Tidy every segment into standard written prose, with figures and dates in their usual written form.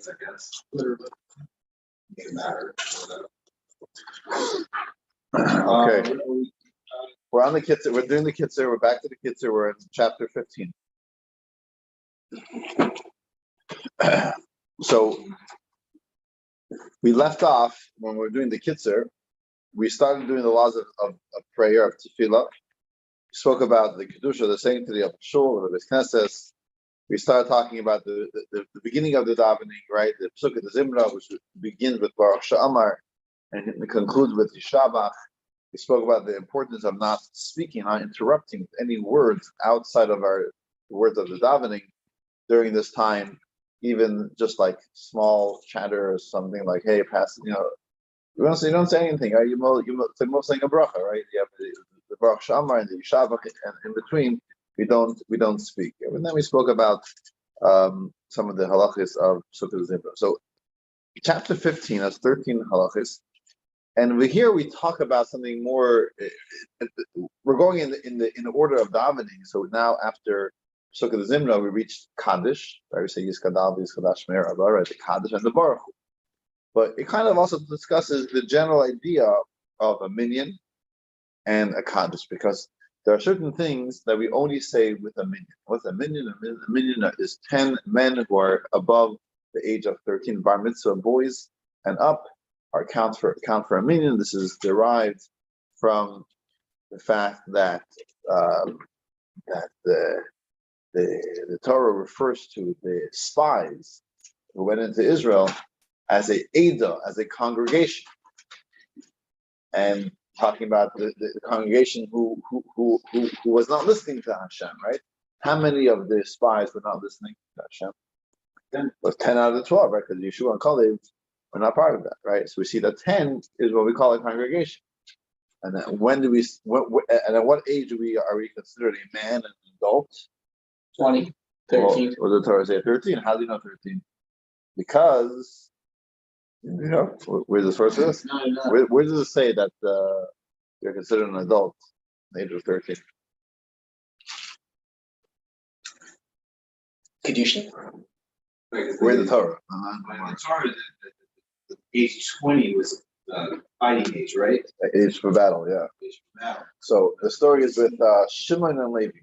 I guess. Literally. Doesn't matter. Okay. We're on the Kitzur. We're doing the Kitzur. We're back to the Kitzur. We're in chapter 15. So we left off when we were doing the Kitzur. We started doing the laws of prayer, of tefillah. We spoke about the Kedusha, the saying to the Shul, the Knesses. We started talking about the beginning of the davening, right? The Pesuk of the Zimra, which begins with Baruch Sha'amar and it concludes with Yishabach. We spoke about the importance of not speaking, not interrupting any words outside of the words of the davening during this time, even just like small chatter or something like, hey, pass, you don't say anything, right? You saying a bracha, right? You have the Baruch Shamar and the Yishabach, and in between we don't speak. And then we spoke about some of the halachis of Sukkot Zimra. So chapter 15 has 13 halachis, and we talk about something more. We're going in the order of davening. So now after Sukkot Zimra, we reached Kaddish. Right? We say Yiskadal, Yiskadash Meir Abba, right? The Kaddish and the Baruch Hu. But it kind of also discusses the general idea of a minyan and a Kaddish, because there are certain things that we only say with a minyan. What's a minyan? A minyan is 10 men who are above the age of 13, bar mitzvah boys and up are count for a minyan. This is derived from the fact that the Torah refers to the spies who went into Israel as a Ada, as a congregation, and talking about the congregation who was not listening to Hashem, right? How many of the spies were not listening to Hashem? It was 10 out of the 12, right? Because Yeshua and Kalev were not part of that, right? So we see that 10 is what we call a congregation. And then and at what age are we considered a man and an adult? 20, 13. Well, the Torah say 13. How do you know 13? Because where does this verse is? Where does it say that you're considered an adult at the age of 13? Kedushin. Where the Torah? The Torah, the age 20 was fighting age, right? Age for battle, yeah. Age for battle. So the story is with Shimon and Levi.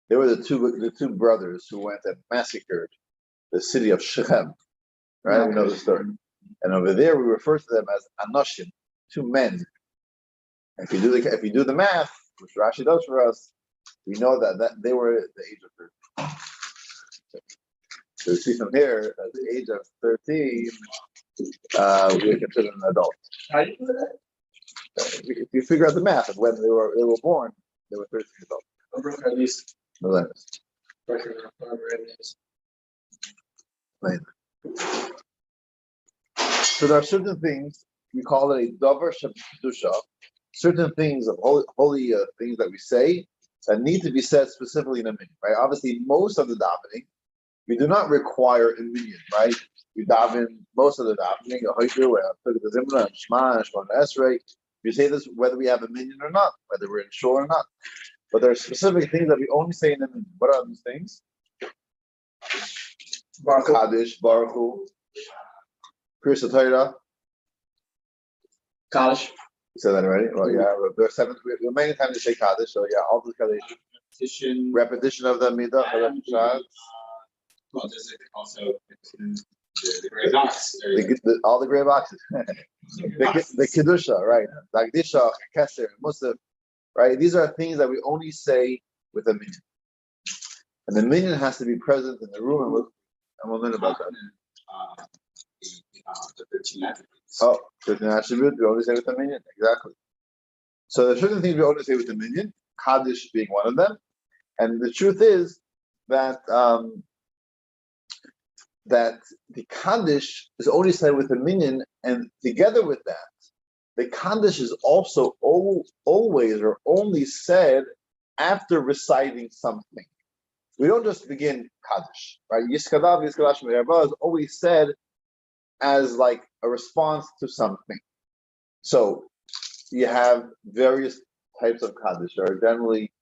They were the two brothers who went and massacred the city of Shechem. Right? We know the story. And over there we refer to them as Anoshim, two men. If you do the math, which Rashi does for us, we know that they were at the age of 13. So we see from here, at the age of 13, we are considered an adult. How do you do that? If you figure out the math of when they were born, they were 13 adults. Millennials. So there are certain things, we call it a davar sheb'kedusha, certain things of holy things that we say that need to be said specifically in a minyan, right? Obviously, most of the davening, we do not require a minyan, right? We daven most of the davening, we say this whether we have a minyan or not, whether we're in shul or not. But there are specific things that we only say in a minyan. What are these things? Kaddish, Baruch Hu, Pirsa Torah. Kaddish. You said that already? Well, yeah. There are 7. We have many times to say Kaddish, so yeah, all the Kaddish. Repetition of the Midah. Well, does it also the gray box? All the gray boxes. the Kedusha, right? Dagdisha, Keser, Musaf, right? These are things that we only say with a minyan. And the minyan has to be present in the room, and we'll learn about that. The 13 attributes. 13 attributes, we only say with the minyan, exactly. So there are certain things we only say with the minyan, Kaddish being one of them. And the truth is that that the Kaddish is only said with the minyan, and together with that, the Kaddish is also always or only said after reciting something. We don't just begin Kaddish, right? Yiskadav, Yiskadash Me'erba is always said as like a response to something. So you have various types of Kaddish. There are generally,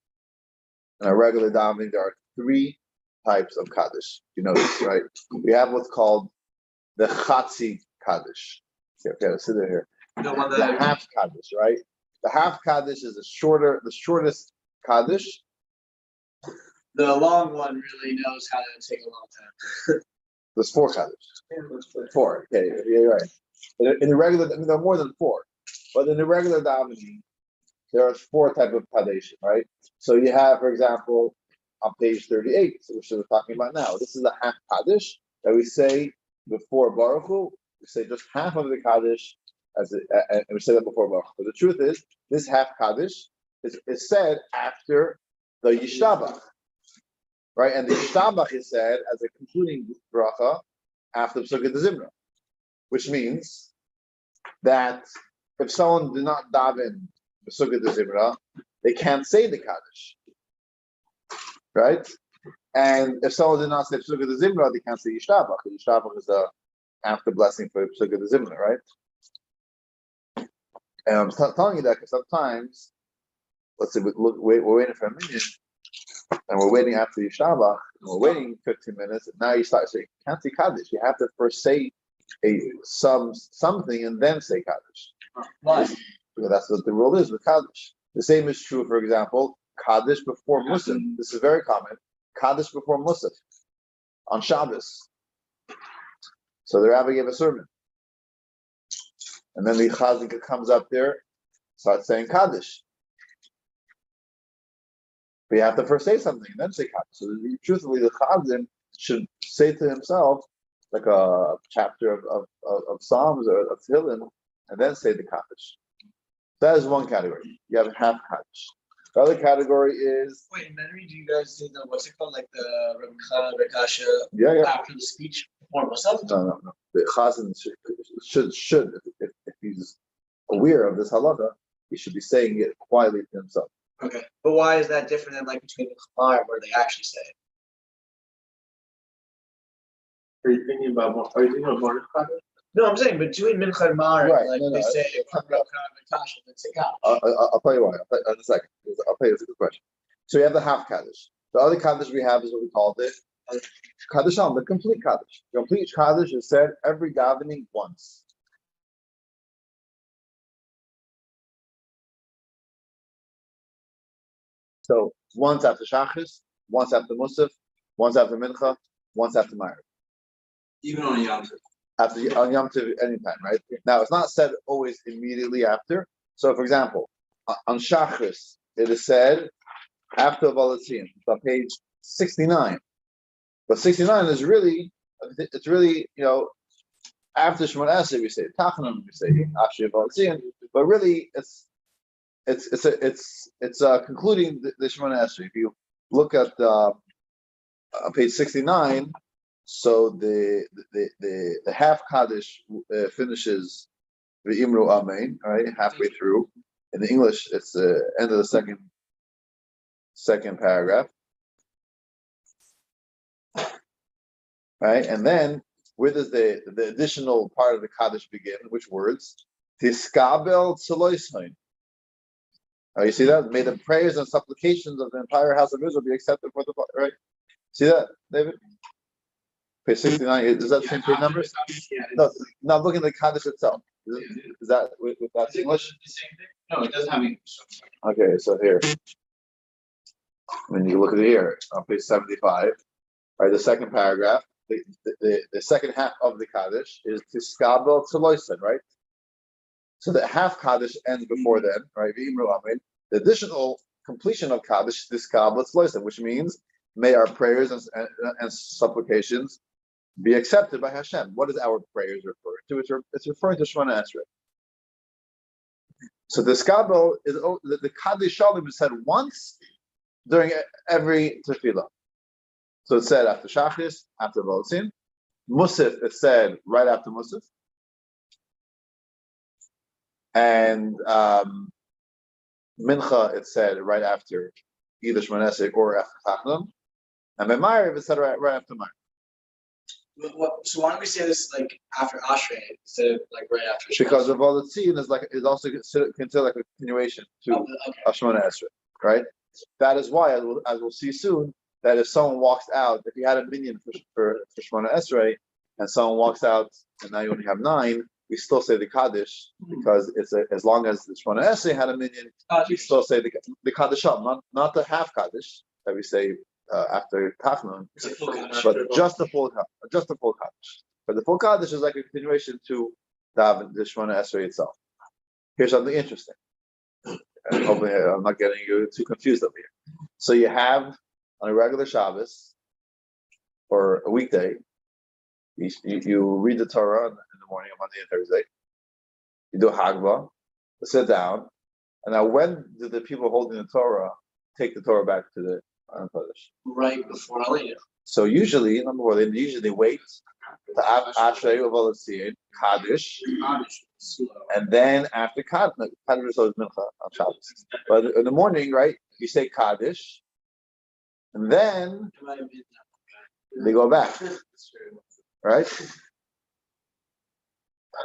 in a regular davening, there are 3 types of Kaddish. You know this, right? We have what's called the Chatzi Kaddish. Okay, let's sit here. The one The that half Kaddish, right? The half Kaddish is the shortest Kaddish. the long one really knows how to take a long time. There's 4 Kaddish. 4. Okay, yeah, you're right. In the regular, I mean, there are more than 4, but in the regular davening, there are 4 types of Kaddish, right? So you have, for example, on page 38, which we're talking about now. This is a half Kaddish that we say before Baruch Hu. We say just half of the Kaddish, and we say that before Baruch Hu. But the truth is, this half Kaddish is said after the Yishtabach, right? And the Yishtabach is said as a concluding bracha after Pesukei Zimra, which means that if someone did not daven Pesukei Zimra, they can't say the Kaddish. Right? And if someone did not say Pesukei Zimra, they can't say Yishtabach. Yishtabach is the after blessing for Pesukei Zimra, right? And I'm telling you that because sometimes, let's say we're waiting for a minute, and we're waiting after Yishtabach, and we're waiting 15 minutes, and now you start saying, you can't say Kaddish. You have to first say something and then say Kaddish. Why? Because that's what the rule is with Kaddish. The same is true, for example, Kaddish before Musaf. This is very common. Kaddish before Musaf on Shabbos. So the rabbi gave a sermon. And then the Chazan comes up there, starts saying Kaddish. But you have to first say something and then say Kaddish. So truthfully, the Chazan should say to himself, like a chapter of Psalms or of Tehillim, and then say the Kaddish. That is one category. You have half Kaddish. The other category is Wait, Menry, do you guys do the what's it called, like the Rebbe Rekasha after the speech before Musaf? No. The Chazan should if he's aware of this halacha, he should be saying it quietly to himself. Okay, but why is that different than like between the Khamar where they actually say it? Are you thinking about Morning Kaddish? No, I'm saying between Mincha and Ma'ariv, Right, like no, they say no. Rebbe Rekasha and Tzikah. I'll tell you why. In a second. I'll tell you it's a good question. So you have the half Kaddish. The other Kaddish we have is what we call the Kaddish, the complete Kaddish. The complete Kaddish is said every davening once. So once after Shachris, once after Musaf, once after Mincha, once after Ma'ariv. Even on Yom Tov. After on Yom Tov, anytime, right? Now it's not said always immediately after. So, for example, on Shachris, it is said after Volatzin. It's on page 69. But 69 is really, it's really, after Shemon Esrei we say Tachanun, we say After Volatzin, but really it's concluding the Shemon Esrei. If you look at page 69. So the half Kaddish finishes the Imru Amen, right, halfway through. In the English, it's the end of the second paragraph, right? And then where does the additional part of the Kaddish begin? Which words? Tiskabel Tzeloishain. You see that? May the prayers and supplications of the entire house of Israel be accepted for the right. See that, David? Page 69, is that the same page numbers? No, I'm looking at the Kaddish itself. Is that with that English? The same thing? No, it doesn't have English. Okay, so here. When you look at it here, on page 75, right, the second paragraph, the second half of the Kaddish is Tiskabel Tzeloisen, right? So the half Kaddish ends before then, right? The additional completion of Kaddish is Tiskabel Tzeloisen, which means may our prayers and supplications be accepted by Hashem. What is our prayers referring to? It's referring to Shemona Esrei. So the Skabel is the Kaddish Shalom is said once during every tefillah. So it's said after Shachris, after Volatzin. Musaf is said right after Musaf. And Mincha it's said right after either Shemona Esrei or after Tachanun. And Ma'ariv is said right after Ma'ariv. So why don't we say this like after Ashrei instead of like right after? Because the Volatzin is also considered like a continuation to Shemona Esrei, right? That is why, as we'll see soon, that if someone walks out, if he had a minion for Shemona Esrei, and someone walks out, and now you only have 9, we still say the Kaddish because it's as long as the Shemona Esrei had a minyan, we still say the Kaddish, not the half Kaddish that we say after Tachnun, but just the full Kaddish. But the full Kaddish is like a continuation to the Shemona Esrei itself. Here's something interesting. And hopefully I'm not getting you too confused over here. So you have on a regular Shabbos or a weekday, you read the Torah in the morning on Monday and Thursday. You do Hagbah, sit down, and now when do the people holding the Torah take the Torah back to the Aron Kodesh? Right before Aliyah. So usually, number one, they usually wait to Ashrei Uvalotzion, Kaddish, and then after Kaddish is always Mincha on Shabbos. But in the morning, right, you say Kaddish, and then they go back, right?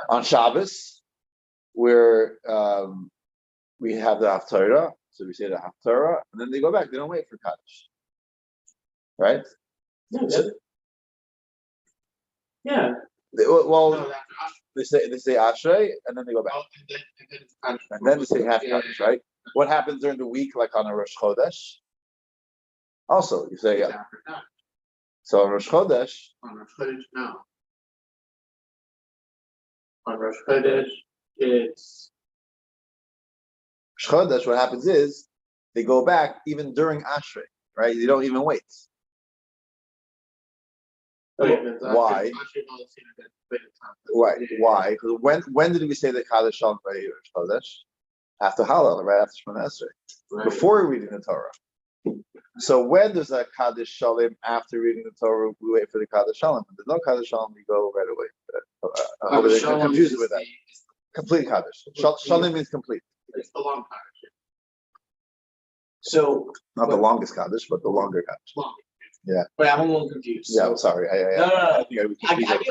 On Shabbos, where we have the Haftarah, so we say the Haftarah, and then they go back. They don't wait for Kaddish, right? Yeah. They say Ashrei, and then they go back, and then they say half Kaddish, right? What happens during the week, like on a Rosh Chodesh? Also, you say so on Rosh Chodesh. On Rosh Chodesh, no. On Rosh Chodesh, it's Rosh Chodesh. What happens is they go back even during Ashrei, right? You don't even wait. Why? Why? Because when did we say the Kaddish Shalom by Rosh Chodesh? After Hallel, right after Shemona Esrei, before reading the Torah. So when there's a Kaddish Shalom after reading the Torah, we wait for the Kaddish Shalom. If there's no Kaddish Shalom, we go right away. I hope they get confused with that. Complete Kaddish. Shalom means complete. It's the long Kaddish. So not the longest Kaddish, but the longer Kaddish. Yeah. But I'm a little confused. Yeah, so, I'm sorry. No. I get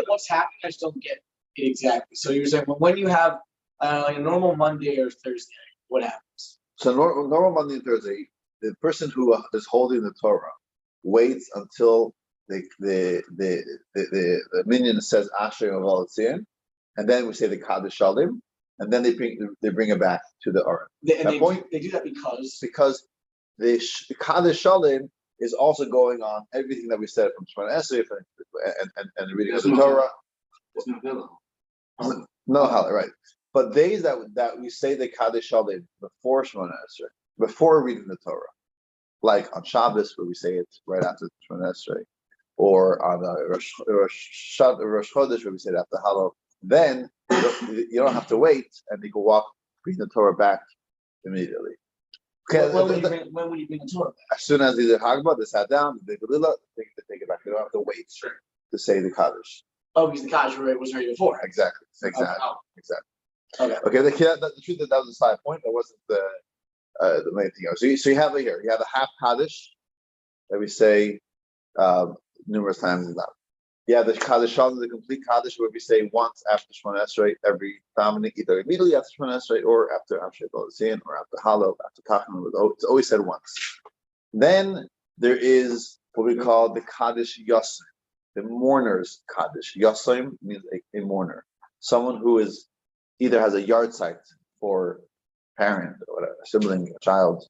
what's happening. I just don't get it exactly. So you're saying when you have like a normal Monday or Thursday, what happens? So normal Monday and Thursday, the person who is holding the Torah waits until the minyan says Ashrei Uvalotzion, and then we say the Kaddish Shalom, and then they bring it back to the Aron. They do that because the Kaddish Shalom is also going on everything that we said from Shemona Esrei and the reading of the Torah. There's no Hillel. No Hallel, right? But days that we say the Kaddish Shalom before Shemona Esrei, before reading the Torah, like on Shabbos where we say it right after Shemona Esrei, or on Rosh Chodesh where we say it after Hallel, then you don't have to wait, and you can bring the Torah back immediately. Okay, when would you bring the Torah back? As soon as they did Hagbah, they sat down, they did Galila, they take it back. They don't have to wait to say the Kaddish. Oh, because the Kaddish was ready before. Exactly. Okay. Okay. The truth is that was a side point. That wasn't the main thing. So you have it here. You have a half Kaddish that we say numerous times in that. Yeah, the Kaddish Shalom, the complete Kaddish, where we say once after Shemona Esrei every family, either immediately after Shemona Esrei or after Ashrei Uvalotzion or after Hallel, after Tachnun. It's always said once. Then there is what we call the Kaddish Yosem, the mourner's Kaddish. Yosem means a mourner, someone who is either has a yard site for parent or whatever, a sibling, a child,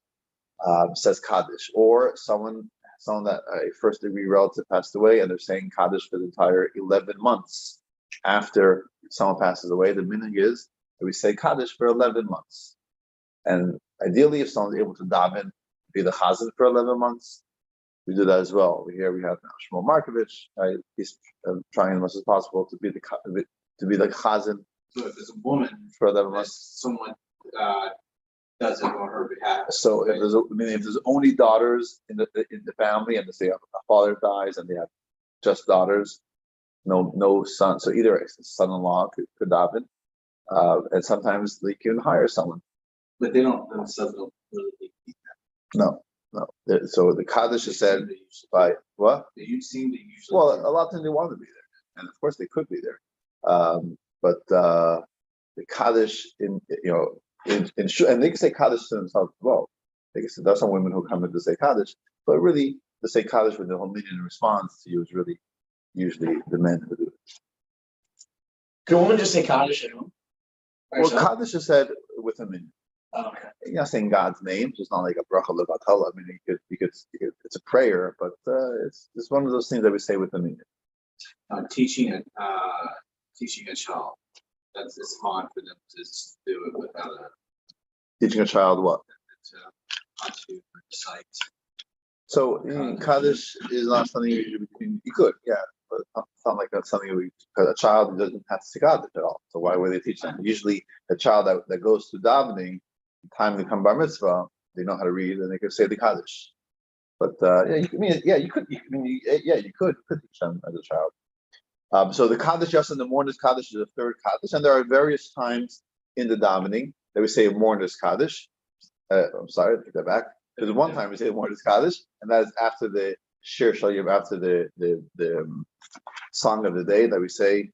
says Kaddish, or someone that a first degree relative passed away and they're saying Kaddish for the entire 11 months after someone passes away. The minhag is that we say Kaddish for 11 months. And ideally, if someone's able to daven, be the chazan for 11 months, we do that as well. Over here we have now Shmuel Markovich, right? He's trying as much as possible to be the chazan. So if there's a woman for 11 months, someone does it on her behalf. So if there's only daughters in the family, and they say a father dies and they have just daughters, no son. So either a son-in-law could daven, and sometimes they can hire someone. But they don't themselves don't really need that. No. So the Kaddish is said by what? You seem to usually. Well, a lot of times they want to be there, and of course they could be there. But the Kaddish and they can say Kaddish to themselves as well. They can say there's some women who come in to say Kaddish, but really to say Kaddish with the whole minyan in response to you is really usually the men who do it. Can a woman just say Kaddish at home? By Well, herself? Kaddish is said with a minyan. Oh, okay. You're not saying God's name. It's not like a bracha levatala. I mean, you could, it's a prayer, but it's one of those things that we say with a minyan. Teaching a child. It's hard for them to do it without Teaching a child what? to recite. So Kaddish is not something you could, yeah, but it's not like that's something because a child doesn't have to say Kaddish at all. So why would they teach them? Usually, the child that goes to davening, the time they come bar mitzvah, they know how to read and they can say the Kaddish. But you could teach them as a child. So the Kaddish, yes, in the morning's Kaddish is the third Kaddish, and there are various times in the davening that we say morning's Kaddish. I'm sorry, I take that back. There's one time we say morning's Kaddish, and that is after the Shir Shalyim, after the song of the day that we say,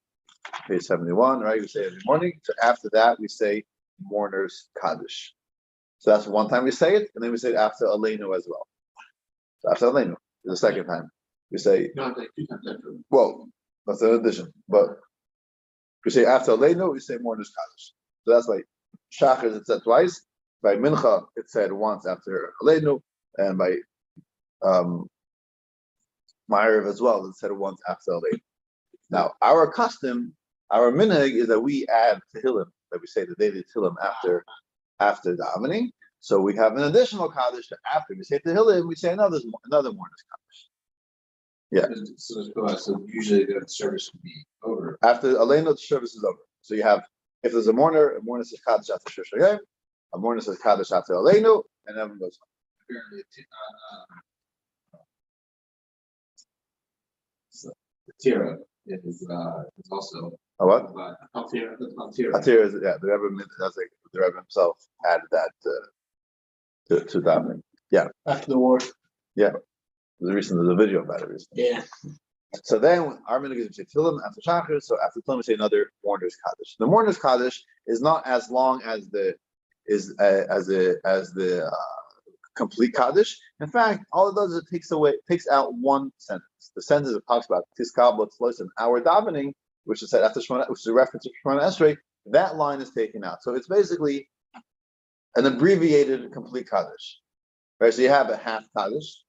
page 71, right? We say every morning. So after that, we say mourner's Kaddish. So that's one time we say it, and then we say it after Aleinu as well. So after Aleinu, the second time we say. No, they do have that. Well, that's an addition. But we say after Aleinu, we say mourner's Kaddish. So that's like Shachar, it's said twice. By Mincha, it's said once after Aleinu, and by Ma'ariv as well, it's said once after Aleinu. Now, our custom, our minhag is that we add Tehillim, that we say the daily Tehillim after davening. So we have an additional Kaddish that after we say Tehillim, we say another mourner's Kaddish. Yeah. So usually the service would be over. After Aleinu, the service is over. So you have, if there's a mourner says Kaddish after Shir Shayim, a mourner says Kaddish after Aleinu, and everyone goes home. Apparently, the Tira is also A what? Altira. Atir is, yeah, the Rebbe, that's like the Rebbe himself added that to davening. Yeah. After the war. Yeah. There's a video about it recently. Yeah. So then our minhag is we say Tehillim after Shachar, so after Tehillim we say another mourner's Kaddish. The mourner's Kaddish is not as long as the complete Kaddish. In fact, all it does is it takes out one sentence. The sentence that talks about Tiskal B'Tzlois and our davening, which is said after Shemona, which is a reference to Shemona Esrei, that line is taken out. So it's basically an abbreviated complete Kaddish. Right? So you have a half Kaddish.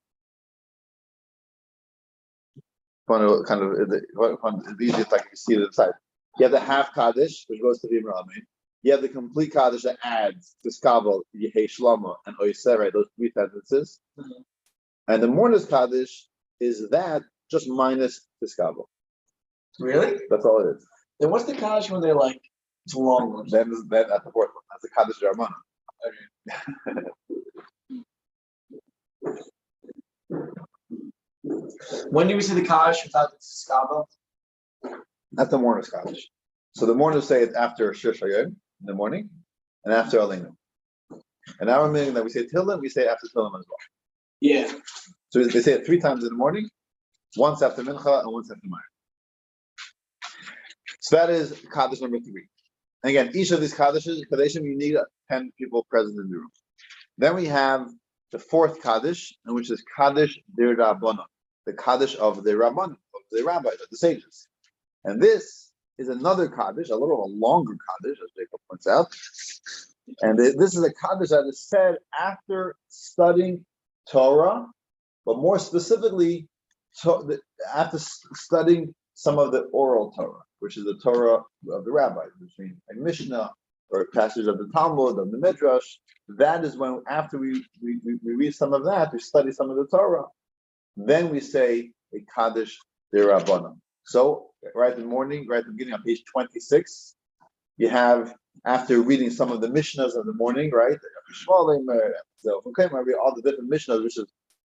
It's easiest like you see it inside. You have the half Kaddish, which goes to the Imam. You have the complete Kaddish that adds Tiskabel, Yehei Shlomo, and Oisere, those three sentences. Mm-hmm. And the mourner's Kaddish is that just minus Tiskabel. Really? That's all it is. Then what's the Kaddish when they're like, it's a long one? Then at the fourth one, that's the Kaddish Ramana. When do we say the Kaddish without the Tiskabel? That's the mourner's Kaddish. So the mourners say it after Shir Shayim in the morning, and after Aleinu. And our meaning that we say Tehillim, we say after Tehillim as well. Yeah. So they say it 3 times in the morning, once after Mincha, and once after Ma'ariv. So that is Kaddish number 3. And again, each of these Kaddishim, you need 10 people present in the room. Then we have the 4th Kaddish, which is Kaddish dir Rabbanan, the Kaddish of the Rabbanan, of the rabbis, of the sages. And this is another Kaddish, a little of a longer Kaddish, as Jacob points out. And this is a Kaddish that is said after studying Torah, but more specifically, after studying some of the oral Torah, which is the Torah of the rabbis, between a Mishnah or a passage of the Talmud, of the Midrash. That is when, after we read some of that, we study some of the Torah, then we say a Kaddish dir Rabbanan. So, right in the morning, right at the beginning on page 26, you have, after reading some of the Mishnahs of the morning, right? All the different Mishnahs,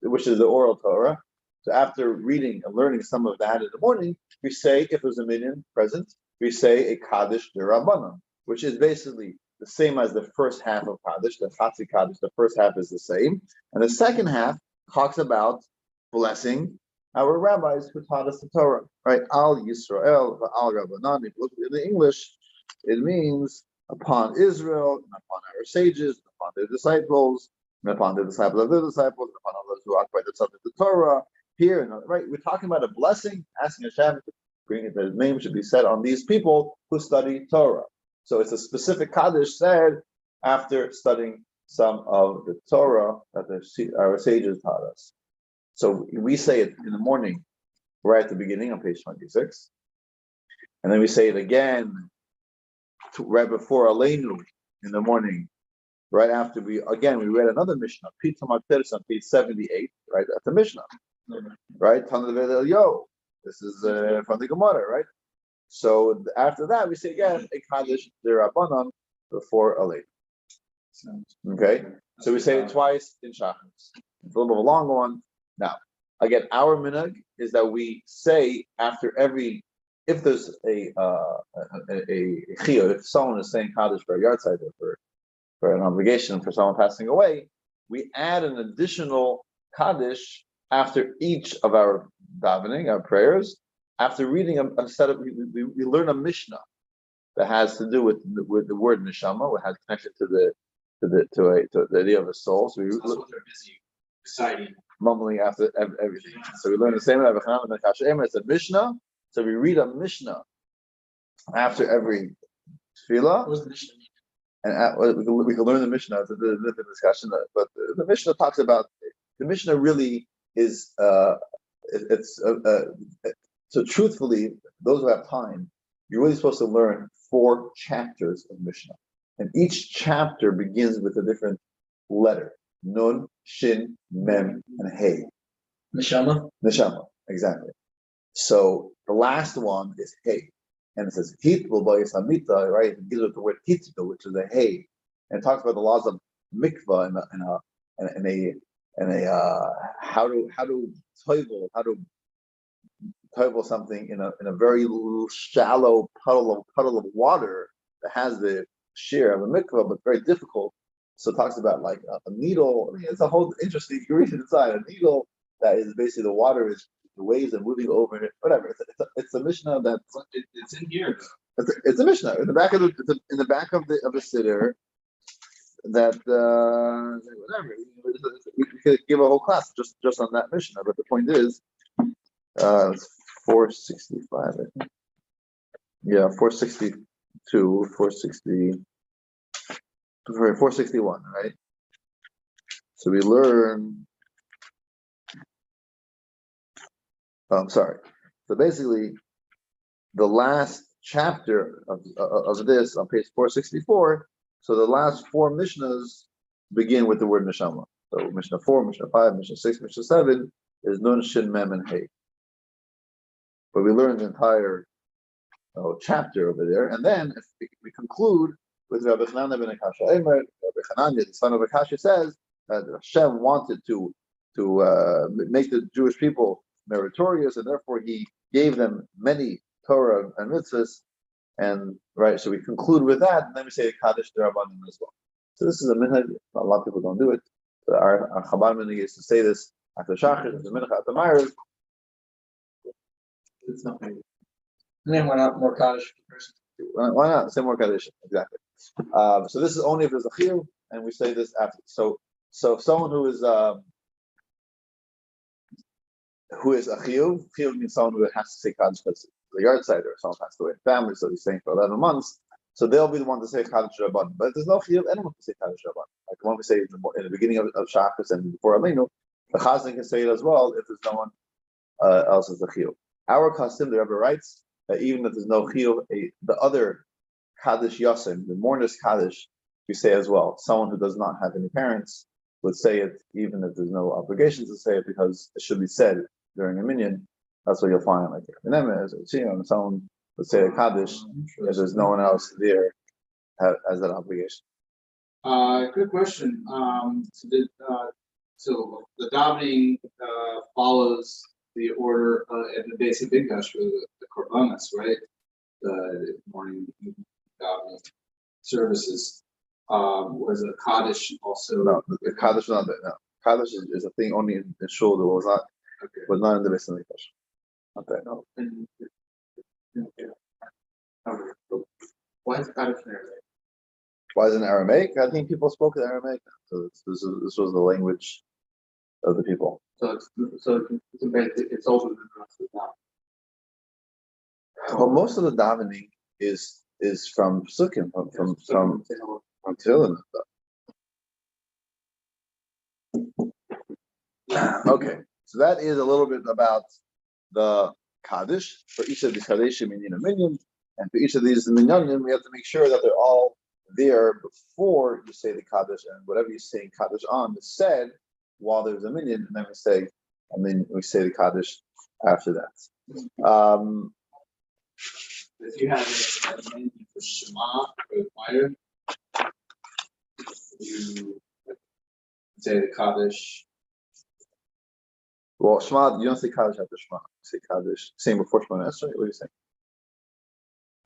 which is the oral Torah. So after reading and learning some of that in the morning, we say, if there's a minyan present, we say a Kaddish dir Rabbanan, which is basically the same as the first half of Kaddish, the Chatzi Kaddish, the first half is the same. And the second half talks about blessing our rabbis who taught us the Torah, right? Al Yisrael, Al Rabbanan. If you look in the English, it means upon Israel, and upon our sages, and upon their disciples, and upon the disciples of their disciples, and upon all those who occupy the subject of the Torah. Here, right? We're talking about a blessing, asking Hashem the name should be said on these people who study Torah. So it's a specific Kaddish said after studying some of the Torah that our sages taught us. So we say it in the morning, right at the beginning on page 26. And then we say it again right before Aleinu in the morning, right after we read another Mishnah, Pita Marteris on page 78, right at the Mishnah, right? Tanav Yo, this is from the Gemara, right? So after that, we say again, a Kaddish Derabanan before Aleinu. Okay, so we say it twice in Shachris. It's a little bit of a long one. Now, again, our minhag is that we say after every, if there's a chiyuv, if someone is saying Kaddish for a yard side or for an obligation for someone passing away, we add an additional Kaddish after each of our davening, our prayers. After reading a set of, we learn a Mishnah that has to do with the word neshama, which has connection to the idea of a soul. So That's what they're busy reciting. mumbling after everything. So we learn the same. It's a Mishnah. So we read a Mishnah after every tefillah. What was the Mishnah? And we can learn the Mishnah. It's a different discussion, but the Mishnah talks about, the Mishnah really is so truthfully, those who have time, you're really supposed to learn 4 chapters of Mishnah, and each chapter begins with a different letter: Nun, Shin, Mem, and Hey. Neshama? Neshama, exactly. So the last one is Hey, and it says Hitbul Samita, right? It begins with the word Hitbul, which is a Hey, and it talks about the laws of mikvah and how to toivel something in a very shallow puddle of water that has the shear of a mikvah, but very difficult. So it talks about like a needle. I mean, it's a whole interesting. You read it inside, a needle that is basically the water is the waves are moving over it. Whatever. It's a Mishnah that's It's in here. it's a Mishnah in the back of the siddur. That whatever, we could give a whole class just on that Mishnah. But the point is, it's 465, I think. Yeah, 462, 461, right? So we learn. I'm sorry. So basically, the last chapter of this on page 464. So the last 4 Mishnahs begin with the word neshama. So Mishnah 4, Mishnah 5, Mishnah 6, Mishnah 7 is Nun, Shin, Mem, and Hey. But we learn the entire chapter over there, and then if we conclude with Rabbi Chananya ben Akasha Eimer, Rabbi Chananya, the son of Akasha, says that Hashem wanted to make the Jewish people meritorious, and therefore He gave them many Torah and mitzvahs. And right, so we conclude with that, and then we say Kaddish Derabanan as well. So this is a minhag. A lot of people don't do it. But our Chabad minhag is to say this after Shachar, the minhag after Ma'ariv. It's not many. And then why not more Kaddish for the person? Why not? Say more Kaddish. Exactly. So this is only if there's a chiyuv, and we say this after. So if someone who is a chiyuv means someone who has to say Kaddish because the yard side, or someone passed away in family, so he's saying for 11 months. So they'll be the one to say Kaddish Rabban. But there's no chiyuv anyone can say Kaddish Rabban. Like when we say in the beginning of Shachris and before Aleinu, the Chazan can say it as well if there's no one else as a chiyuv. Our custom, the Rebbe writes, that even if there's no chiyuv, the other Kaddish Yasim, the mourner's Kaddish, we say as well. Someone who does not have any parents would say it even if there's no obligation to say it, because it should be said during a minyan. That's what you'll find, like someone would say a Kaddish if there's no one else there as an obligation. Good question. So the davening follows the order at the basic Bigdash for the korbanos, right? The morning davening services. Was a Kaddish also? No, the Kaddish not there. No, Kaddish is a thing only in shul. That was not in the Beis Hamikdash. Okay, no. Why is Kaddish in Arabic? Why is it in Aramaic? I think people spoke in Aramaic. So this was the language of the people. So it's older than the rest of the time. Well, most of the davening is from psukim, from Tefillin and stuff. Okay, so that is a little bit about the Kaddish for each of these Kaddishim minyan, and for each of these minyanim, we have to make sure that they're all there before you say the Kaddish, and whatever you say Kaddish on is said while there's a minyan, and then we say the Kaddish after that. If you have a menu for Shema or choir, you say the Kaddish. Well, Shema, you don't say Kaddish after Shema. You say Kaddish, same before Shema Esrei. What do you say?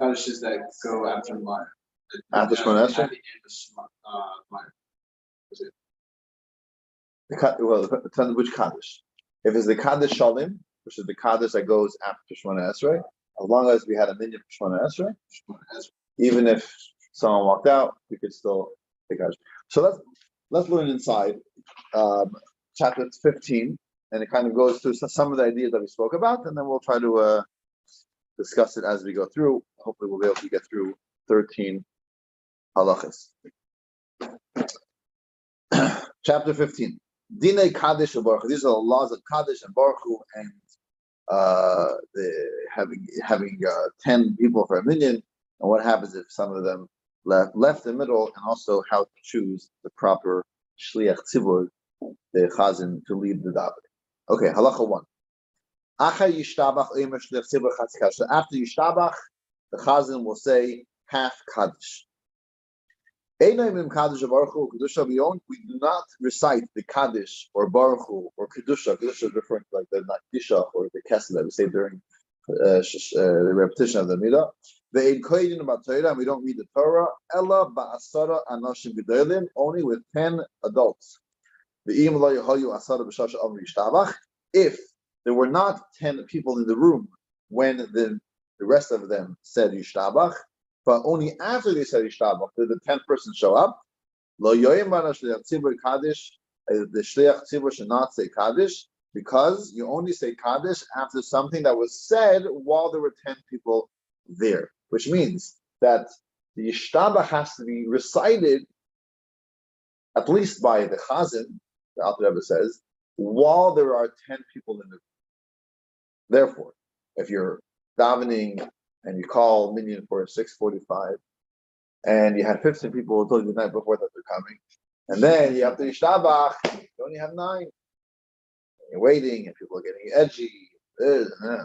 Kaddishes that go after choir. After Shema Esrei? At the end of Shema choir. Well, it depends which Kaddish. If it's the Kaddish Shalim, which is the Kaddish that goes after Shemona Esrei, as long as we had a minyan for Shemona Esrei, even if someone walked out, we could still take Kaddish. So let's learn inside chapter 15, and it kind of goes through some of the ideas that we spoke about, and then we'll try to discuss it as we go through. Hopefully, we'll be able to get through 13 halachas. Chapter 15. Dinei Kaddish and Baruch Hu. These are the laws of Kaddish and Baruch Hu, and having 10 people for a minyan, and what happens if some of them left the middle, and also how to choose the proper shliach tzibur, the chazan, to lead the davening. Okay, halacha 1. After yishtabach, the chazan will say half kaddish. We do not recite the Kaddish or Baruch Hu or Kedusha. Kedusha is referring to like the Nakdisha or the Kesel that we say during the repetition of the Midah. We don't read the Torah. Ella ba'asara anashim gedolim, only with 10 adults. If there were not 10 people in the room when the rest of them said Yishtabach, but only after they said Yishtabach did the 10th person show up. Lo yoyim bana shliach tzibur kaddish. The shliach tzibur should not say kaddish, because you only say kaddish after something that was said while there were 10 people there. Which means that the Yishtabach has to be recited at least by the chazan, the Alter Rebbe says, while there are 10 people in the room. Therefore, if you're davening and you call minyan for 6:45, and you had 15 people who told you the night before that they're coming, and then you have to Yishtabach, you only have 9. And you're waiting, and people are getting edgy,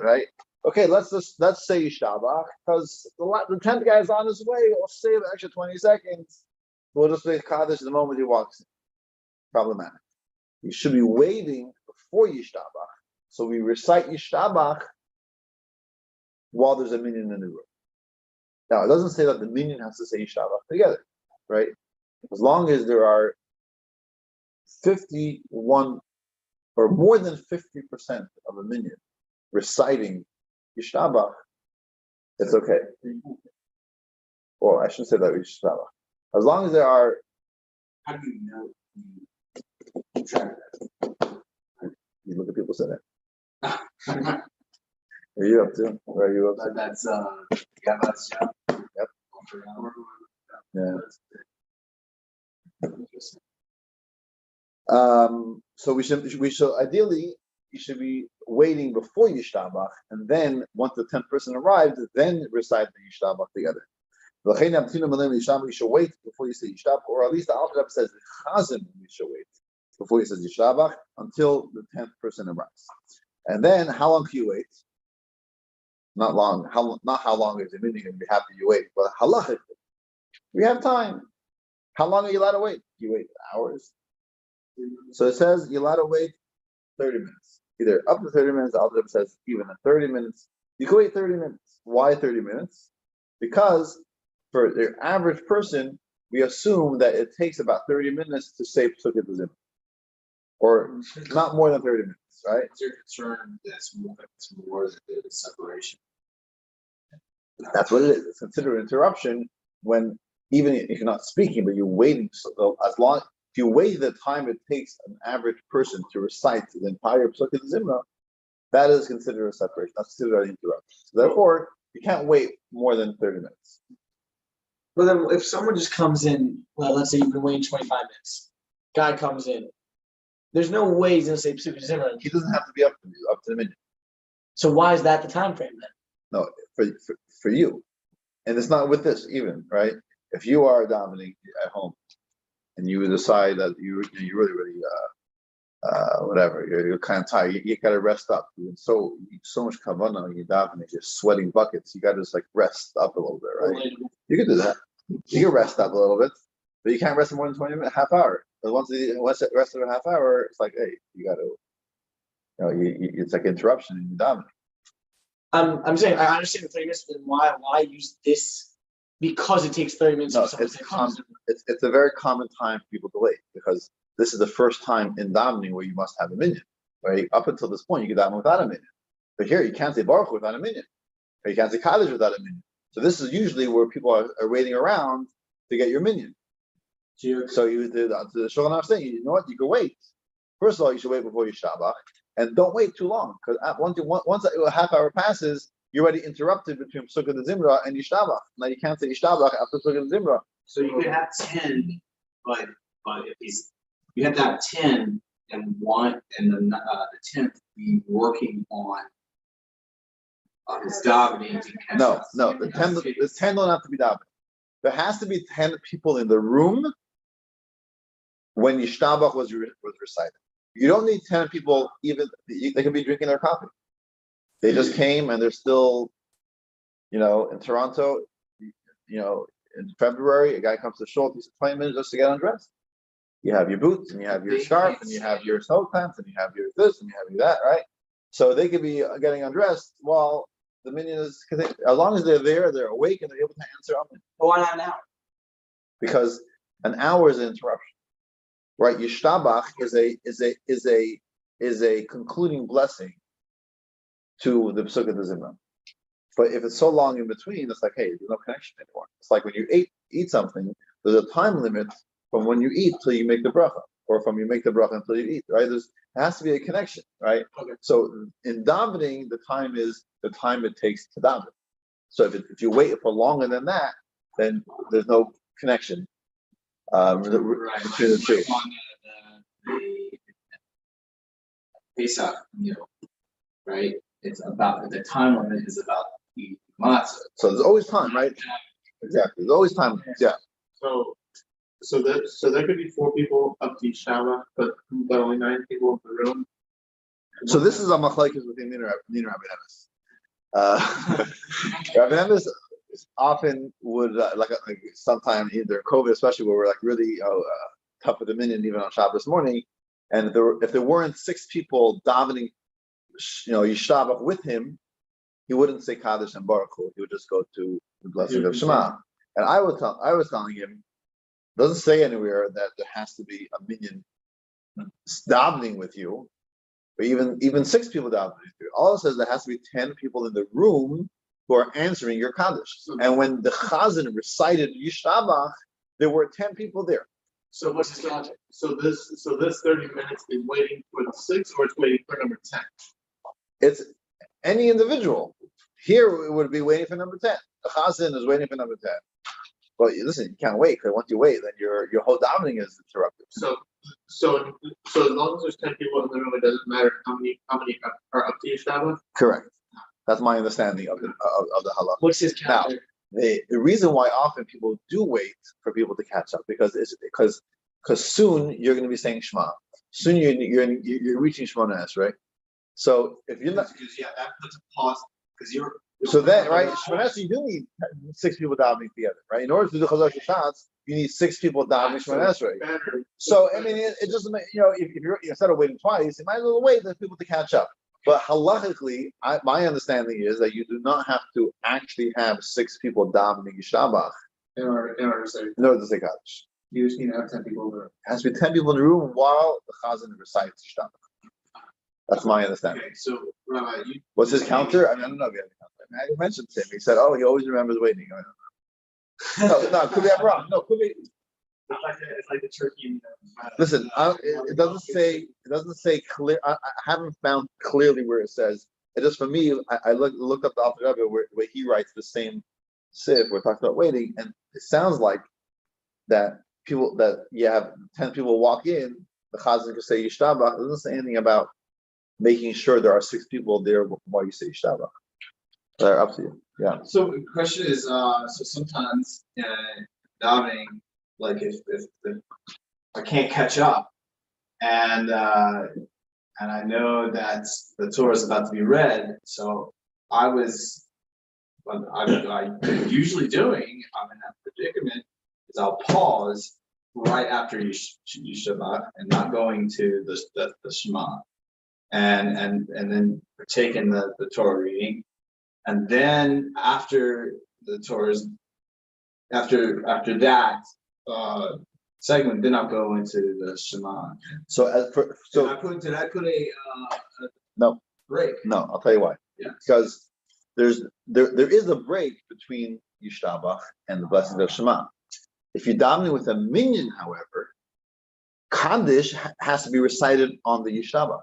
right? Okay, let's say Yishtabach, because the 10th guy is on his way. We'll save an extra 20 seconds. We'll just say Kaddish the moment he walks in. Problematic. You should be waiting before Yishtabach. So we recite Yishtabach while there's a minyan in the room. Now, it doesn't say that the minyan has to say Yishtabach together, right? As long as there are 51 or more than 50% of a minyan reciting Yishtabach, it's okay. Well, I shouldn't say that Yishtabach. As long as there are. How do you know you try that? You look at people say that. What are you up to? Where are you up to? That's that's Yep. Yeah. So we should ideally you should be waiting before Yishtabach, and then once the 10th person arrives, then recite the Yishtabach together. You should wait before you say Yishtabach, or at least the Alter Rebbe says the Chazan you should wait before he says Yishtabach until the 10th person arrives. And then how long can you wait? Not long. Not how long is the meeting and be happy you wait, but halachically, we have time. How long are you allowed to wait? You wait hours. So it says you're allowed to wait 30 minutes. Either up to 30 minutes, the Alter Rebbe says even at 30 minutes. You can wait 30 minutes. Why 30 minutes? Because for the average person, we assume that it takes about 30 minutes to say Psukkah D'Zimra. Or not more than 30 minutes, right? Is your concern that's more than the separation? That's what it is. It's considered interruption when even if you're not speaking, but you're waiting. So as long if you wait the time it takes an average person to recite the entire Psukkah D'Zimra, that is considered a separation. That's considered an interruption. So therefore, You can't wait more than 30 minutes. But then if someone just comes in, well, let's say you've been waiting 25 minutes, guy comes in, there's no way he's gonna say Psukkah Zimra. He doesn't have to be up to the minute. So why is that the time frame then? No, for you. And it's not with this even, right? If you are davening at home and you decide that you really whatever, you're kind of tired, you gotta rest up. You're so much kavanah when you davening, you're sweating buckets. You gotta just like rest up a little bit, right? You can do that. You can rest up a little bit, but you can't rest more than 20 minutes, half hour. But once it rest of a half hour, it's like, hey, you gotta, it's like interruption in your davening. I'm saying I understand the 30 minutes, but why use this? Because it takes 30 minutes. No, for someone to it's a very common time for people to wait because this is the first time in davening where you must have a minyan, right? Up until this point, you can daven without a minyan, but here you can't say Baruch without a minyan, or you can't say Kaddish without a minyan. So this is usually where people are waiting around to get your minyan. So the Shulchan Aruch saying, you know what, you can wait. First of all, you should wait before you shabach, and don't wait too long because once a half hour passes, you're already interrupted between Psukkah and Zimra and Yishtabach. Now you can't say Yishtabach after Psukkah and Zimra. So you could have 10, but if you have to have 10 and one, and then the 10th be working on his davening to catch us. No, the 10 don't have to be davening. There has to be 10 people in the room when Yishtabach was recited. You don't need 10 people, even they can be drinking their coffee. They just came and they're still, in Toronto, in February, a guy comes to shul, he's 20 minutes just to get undressed. You have your boots and you have your scarf and you have your snow pants and you have your this and you have your that, right? So they could be getting undressed while the minyan is, because as long as they're there, they're awake and they're able to answer up. But why not an hour? Because an hour is an interruption, right? Yishtabach is a concluding blessing to the Psukkah de Zimra. But if it's so long in between, it's like, hey, there's no connection anymore. It's like when you eat something, there's a time limit from when you eat till you make the bracha, or from you make the bracha until you eat, right? There has to be a connection, right? Okay. So in davening, the time is the time it takes to daven. So if you wait for longer than that, then there's no connection between the two. The Pesach meal, right? It's about the time limit is about the matzah. So there's always time, right? Exactly. There's always time. Yeah. So there could be 4 people up to Shabbat, but only 9 people in the room. So this is a machlekes between me and Rabbi Emes. Rabbi Emes often would like sometime either COVID, especially where we're like really tough with the minyan even on Shabbos morning, and if there weren't 6 people davening, Yishtabach with him, he wouldn't say Kaddish and Baruch Hu. He would just go to the blessing of Shema. And I was telling him, doesn't say anywhere that there has to be a minyan davening with you, or even 6 people davening with you. All it says there has to be 10 people in the room who are answering your Kaddish. And when the Chazan recited Yishtabach, there were 10 people there. So what's his logic? So this 30 minutes is waiting for the 6, or it's waiting for number 10. It's any individual. Here it would be waiting for number 10. The Chazan is waiting for number 10. But listen, you can't wait, because once you wait, then your whole davening is interrupted. So as long as there's 10 people in the room, it doesn't matter how many are up to Yishtabach. Correct. That's my understanding of the halakha. What's his counter? The reason why often people do wait for people to catch up because soon you're going to be saying Shema. Soon you're reaching Shemona Esrei, right? So if you're not, Because that puts a pause because you're. so then right, Shemona Esrei, you do need 6 people davening together, right? In order to do Chazar Shots, you need 6 people davening Shemona Esrei. So I mean, it just if you're instead of waiting twice, you might as well wait for people to catch up. But halachically, my understanding is that you do not have to actually have 6 people davening Yishtabach In order to say, in order to say Kaddish. you just need to have 10 people over. It has to be 10 people in the room while the Chazan recites Yishtabach. That's my understanding. Okay, so Rabbi, you. What's his counter? I don't know if he has a counter. I mentioned to him. He said, "Oh, he always remembers waiting." No, could be I'm wrong. No, could be. It's like the turkey. Listen, it doesn't say clear. I haven't found clearly where it says it just for me, I looked up the Alter Rebbe where he writes the same sif. We're talking about waiting, and it sounds like that you have 10 people walk in, the chazan could say yishtabach. It doesn't say anything about making sure there are 6 people there while you say yishtabach. They're up to you. Yeah. So the question is, so sometimes davening, like if I can't catch up, and I know that the Torah is about to be read, so what I'm usually doing, I'm in that predicament, is I'll pause right after Yishabach and not going to the Shema, and then taking the Torah reading, and then after the Torah's after that segment, then I'll go into the Shema. So Did I put a no break? No, I'll tell you why. Yeah. Because there is a break between Yishtabach and the blessing of Shema. If you're davening with a minyan, however, Kaddish has to be recited on the Yishtabach.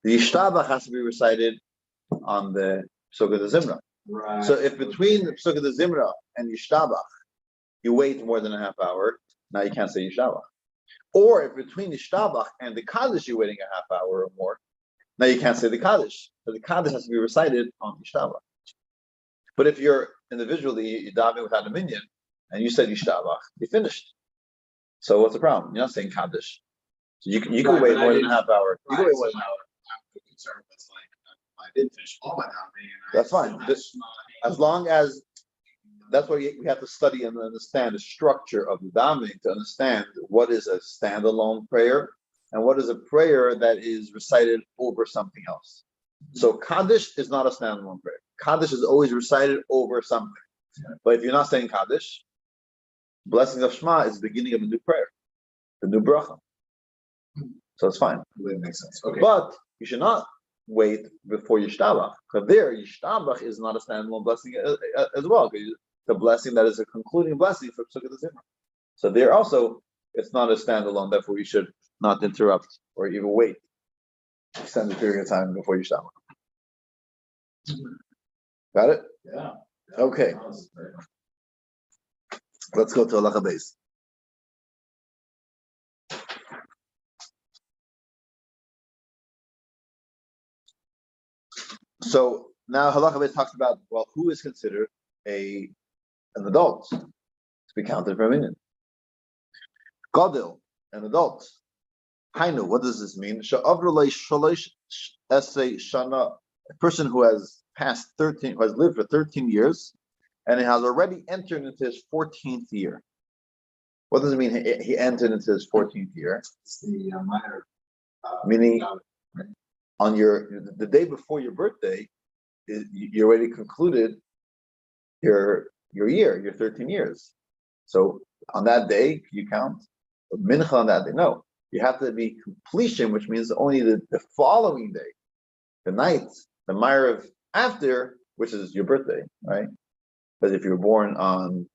The Yishtabach has to be recited on the Pesukah de Zimra. Right. So if between the Pesukah de Zimra and Yishtabach, you wait more than a half hour, now you can't say Yishtabach. Or if between Yishtabach and the Kaddish you're waiting a half hour or more, now you can't say the Kaddish. So the Kaddish has to be recited on Yishtabach. But if you're individually, you're davening without a minyan, and you said Yishtabach, you finished. So what's the problem? You're not saying Kaddish. So you can wait more than a half hour. You can wait more than an hour. I'm concerned with I did finish all my davening. That's fine. As long as that's why we have to study and understand the structure of the davening to understand what is a standalone prayer and what is a prayer that is recited over something else. So Kaddish is not a standalone prayer. Kaddish is always recited over something. But if you're not saying Kaddish, blessing of Shema is the beginning of a new prayer, the new bracha. So it's fine. That makes sense. Okay. But you should not wait before Yishtabach, because there Yishtabach is not a standalone blessing as well. The blessing that is a concluding blessing for Pesukah de Zimra. So there also it's not a standalone. Therefore, you should not interrupt or even wait extended period of time before Yishtabach. Got it? Yeah. Okay. Let's go to Halacha Beis. So now Halacha Beis talks about, well, who is considered an adult to be counted for a minyan? Gadol, an adult. Hainu, what does this mean? Sha'avrulei shalosh esei shana, a person who has passed 13, who has lived for 13 years, and he has already entered into his 14th year. What does it mean? He entered into his 14th year. It's the minor. Meaning, on the day before your birthday, you already concluded your year, your 13 years. So on that day, you count mincha on that day. No, you have to be completion, which means only the following day, the night, the Ma'ariv after, which is your birthday, right? Because if you're born on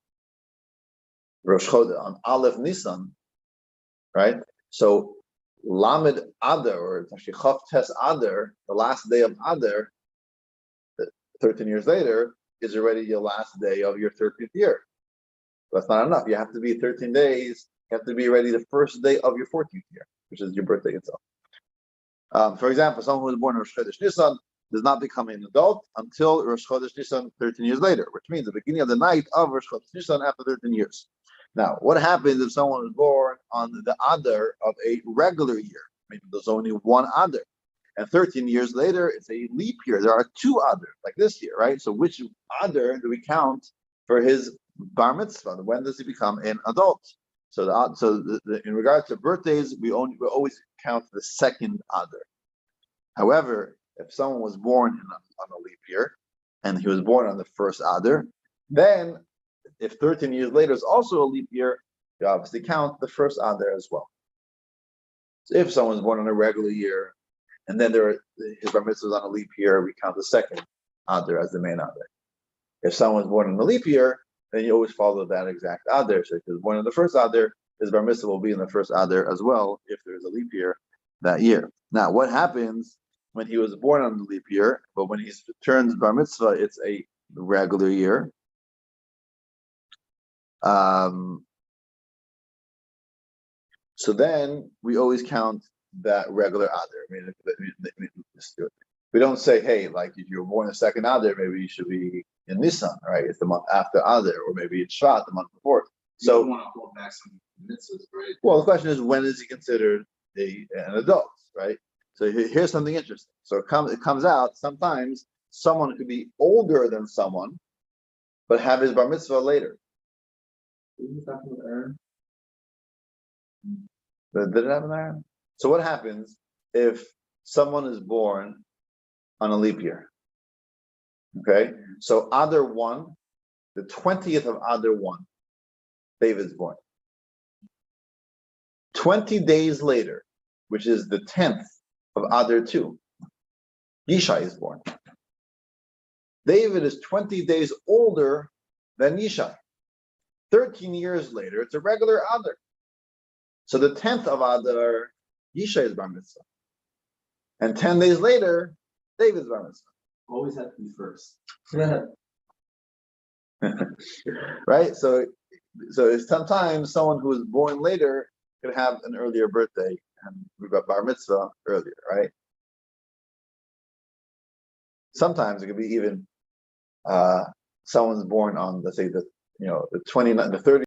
Rosh Chodesh, on Aleph Nisan, right? So Lamed Adar, or it's actually Chav Tes Adar, the last day of Adar, 13 years later, is already your last day of your 13th year. That's not enough. You have to be 13 days. You have to be ready the first day of your 14th year, which is your birthday itself. For example, someone who was born on Rosh Chodesh Nisan does not become an adult until Rosh Chodesh Nisan 13 years later, which means the beginning of the night of Rosh Chodesh Nisan after 13 years. Now, what happens if someone is born on the Adar of a regular year? Maybe there's only one Adar. And 13 years later, it's a leap year. There are two Adar, like this year, right? So which Adar do we count for his bar mitzvah? When does he become an adult? So in regard to birthdays, we always count the second Adar. However, if someone was born on a leap year, and he was born on the first Adar, then if 13 years later is also a leap year, you obviously count the first Adar as well. So if someone's born on a regular year, and then his bar mitzvah is on a leap year, we count the second Adar as the main Adar. If someone's born on a leap year, then you always follow that exact Adar. So if he's born on the first Adar, his bar mitzvah will be in the first Adar as well, if there's a leap year that year. Now, what happens when he was born on the leap year, but when he turns bar mitzvah, it's a regular year. So then we always count that regular Adar. We don't say, hey, like if you were born the second Adar, maybe you should be in Nisan, right? It's the month after Adar, or maybe it's Shvat, the month before. So So, you want to hold back some mitzvahs, right? well, the question is, when is he considered an adult, right? So here's something interesting. So it comes out sometimes someone could be older than someone, but have his bar mitzvah later. Didn't you talk about Aaron? Did it happen there? So what happens if someone is born on a leap year? Okay, so Adar 1, the 20th of Adar 1, David's born. 20 days later, which is the 10th of Adar 2, Yishai is born. David is 20 days older than Yishai. 13 years later, it's a regular Adar. So the 10th of Adar, Yishai is bar mitzvah. And 10 days later, David's bar mitzvah. Always have to be first. Right? So it's sometimes someone who was born later could have an earlier birthday, and we've got bar mitzvah earlier, right? Sometimes it could be even someone's born on, let's say, the 29th, the 30th